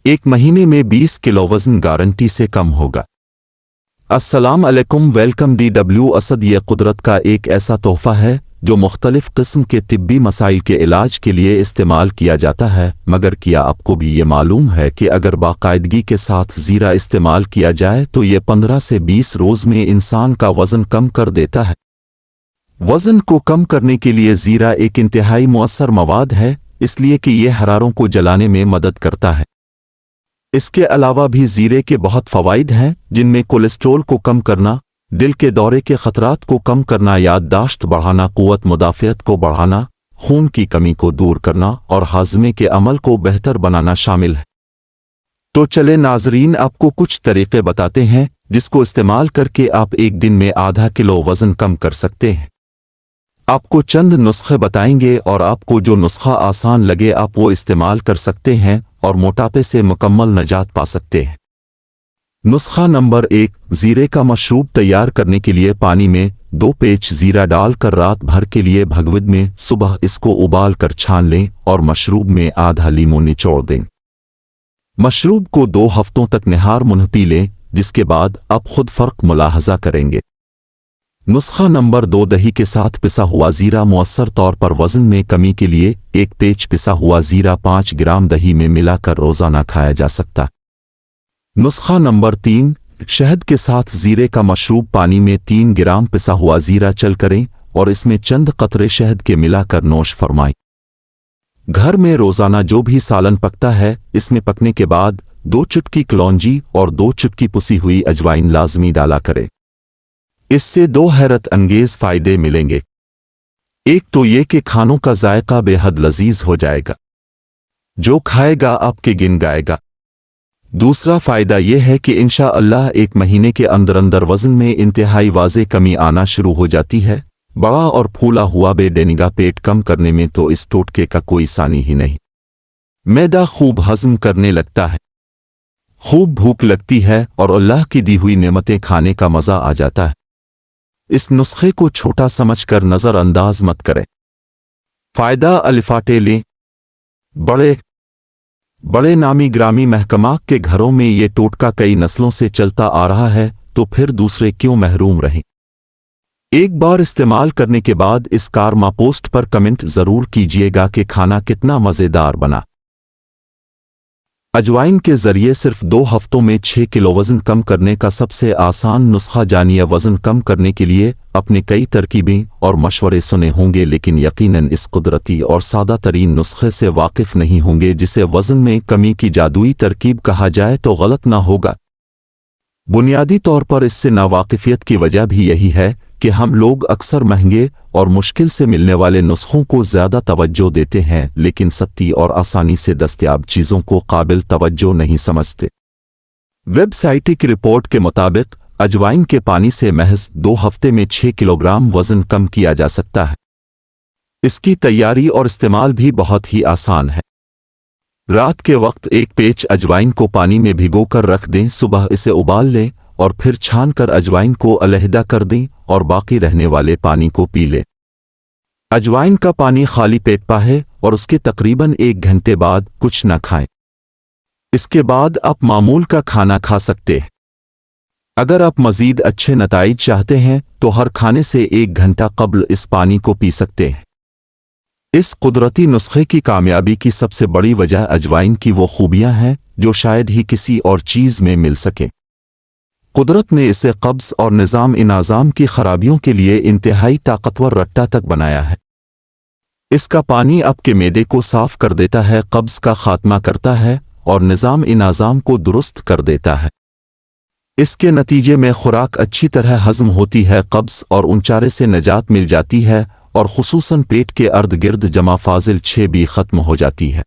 एक महीने में 20 किलो वज़न गारंटी से कम होगा। अस्सलाम अलैकुम, वेलकम DW असद। ये कुदरत का एक ऐसा तोहफ़ा है जो मुख्तलिफ किस्म के तिब्बी मसाइल के इलाज के लिए इस्तेमाल किया जाता है। मगर क्या आपको भी ये मालूम है कि अगर बाकायदगी के साथ ज़ीरा इस्तेमाल किया जाए तो ये 15 से 20 रोज़ में इंसान का वज़न कम कर देता है। वज़न को कम करने के लिए ज़ीरा एक इंतहाई मुअस्सर मवाद है, इसलिए कि ये हरारों को जलाने में मदद करता है। इसके अलावा भी ज़ीरे के बहुत फ़वाइद हैं, जिनमें कोलेस्ट्रॉल को कम करना, दिल के दौरे के ख़तरात को कम करना, याददाश्त बढ़ाना, क़ुव्वत मुदाफ़ियत को बढ़ाना, खून की कमी को दूर करना और हाज़मे के अमल को बेहतर बनाना शामिल है। तो चले नाज़रीन, आपको कुछ तरीक़े बताते हैं जिसको इस्तेमाल करके आप एक दिन में आधा किलो वज़न कम कर सकते हैं। आपको चंद नुस्खे बताएंगे और आपको जो नुस्खा आसान लगे आप वो इस्तेमाल कर सकते हैं और मोटापे से मुकम्मल नजात पा सकते हैं। नुस्खा नंबर 1, ज़ीरे का मशरूब तैयार करने के लिए पानी में 2 पेच ज़ीरा डालकर रात भर के लिए भगविद में सुबह इसको उबाल कर छान लें और मशरूब में आधा लीमू निचोड़ दें। मशरूब को 2 हफ्तों तक निहार मुंह पी लें, जिसके बाद आप खुद फ़र्क मुलाहजा करेंगे। नुस्खा नंबर 2, दही के साथ पिसा हुआ ज़ीरा मुअस्सर तौर पर वज़न में कमी के लिए 1 पेच पिसा हुआ ज़ीरा 5 ग्राम दही में मिलाकर रोज़ाना खाया जा सकता। नुस्खा नंबर 3, शहद के साथ ज़ीरे का मशरूब पानी में 3 ग्राम पिसा हुआ ज़ीरा चल करें और इसमें चंद कतरे शहद के मिलाकर नोश फरमाएं। घर में रोज़ाना जो भी सालन पकता है, इसमें पकने के बाद 2 चुटकी कलौंजी और 2 चुटकी पुसी हुई अजवाइन लाजमी डाला करें। इससे 2 हैरत अंगेज फ़ायदे मिलेंगे। एक तो ये कि खानों का जायका बेहद लजीज हो जाएगा, जो खाएगा आपके गिन गाएगा। दूसरा फ़ायदा यह है कि इंशाअल्लाह एक महीने के अंदर अंदर वज़न में इंतहाई वाज़े कमी आना शुरू हो जाती है। बड़ा और फूला हुआ बेडेनिगा पेट कम करने में तो इस टोटके का कोई सानी ही नहीं। मैदा खूब हज़म करने लगता है, खूब भूख लगती है और अल्लाह की दी हुई नेमतें खाने का मज़ा आ जाता है। इस नुस्खे को छोटा समझकर नज़रअंदाज मत करें। फ़ायदा अलिफाटे लें। बड़े नामी ग्रामी महकमा के घरों में ये टोटका कई नस्लों से चलता आ रहा है, तो फिर दूसरे क्यों महरूम रहें। एक बार इस्तेमाल करने के बाद इस कारमा पोस्ट पर कमेंट ज़रूर कीजिएगा कि खाना कितना मज़ेदार बना। अजवाइन के ज़रिए सिर्फ 2 हफ्तों में 6 किलो वज़न कम करने का सबसे आसान नुस्खा जानिए। वज़न कम करने के लिए अपने कई तरकीबें और मशवरे सुने होंगे, लेकिन यकीनन इस कुदरती और सादा तरीन नुस्खे से वाकिफ़ नहीं होंगे, जिसे वज़न में कमी की जादुई तरकीब कहा जाए तो गलत ना होगा। बुनियादी तौर पर इससे नावाकिफ़ियत की वजह भी यही है कि हम लोग अक्सर महंगे और मुश्किल से मिलने वाले नुस्खों को ज़्यादा तवज्जो देते हैं, लेकिन सस्ती और आसानी से दस्तयाब चीज़ों को काबिल तवज्जो नहीं समझते। वेबसाइट की रिपोर्ट के मुताबिक अजवाइन के पानी से महज 2 हफ्ते में 6 किलोग्राम वज़न कम किया जा सकता है। इसकी तैयारी और इस्तेमाल भी बहुत ही आसान है। रात के वक्त 1 पेच अजवाइन को पानी में भिगोकर रख दें, सुबह इसे उबाल लें और फिर छानकर अजवाइन को अलहदा कर दें और बाकी रहने वाले पानी को पी लें। अजवाइन का पानी खाली पेट पाए और उसके तकरीबन 1 घंटे बाद कुछ न खाएं। इसके बाद आप मामूल का खाना खा सकते हैं। अगर आप मज़ीद अच्छे नताइज चाहते हैं तो हर खाने से 1 घंटा कब्ल इस पानी को पी सकते हैं। इस कुदरती नुस्खे की कामयाबी की सबसे बड़ी वजह अजवाइन की वो खूबियां हैं जो शायद ही किसी और चीज़ में मिल सके। कुदरत ने इसे कब्ज़ और निज़ाम की खराबियों के लिए इंतहाई ताकतवर रट्टा तक बनाया है। इसका पानी आपके मैदे को साफ कर देता है, कब्ज़ का खात्मा करता है और निज़ाम को दुरुस्त कर देता है। इसके नतीजे में खुराक अच्छी तरह हज़म होती है, कब्ज़ और उनचारे से निजात मिल जाती है और खुसूसन पेट के अर्द गिर्द जमा फाजिल 6 भी ख़त्म हो जाती है।